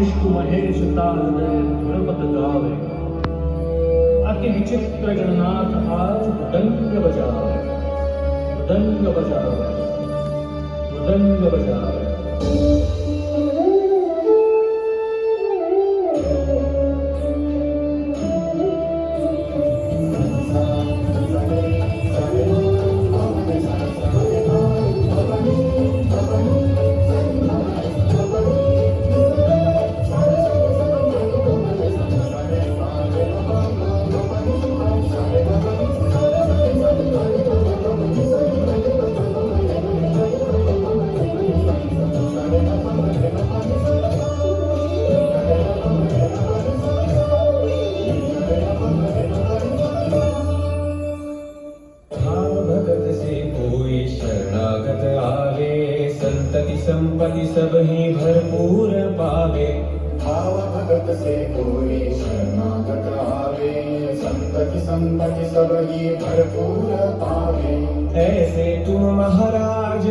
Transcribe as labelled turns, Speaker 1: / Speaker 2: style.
Speaker 1: विष्णु महेश तालदय धुरपत गावे, अति विचित्र गणनाथ आज मृदंग बजावे, मृदंग बजावे, मृदंग बजावे.
Speaker 2: संतति संपत्ति सब ही भरपूर पावे.
Speaker 3: भाव भगत से कोई शरणागत आवे, संतति संपत्ति सब ही भरपूर पावे.
Speaker 2: ऐसे तुम महाराज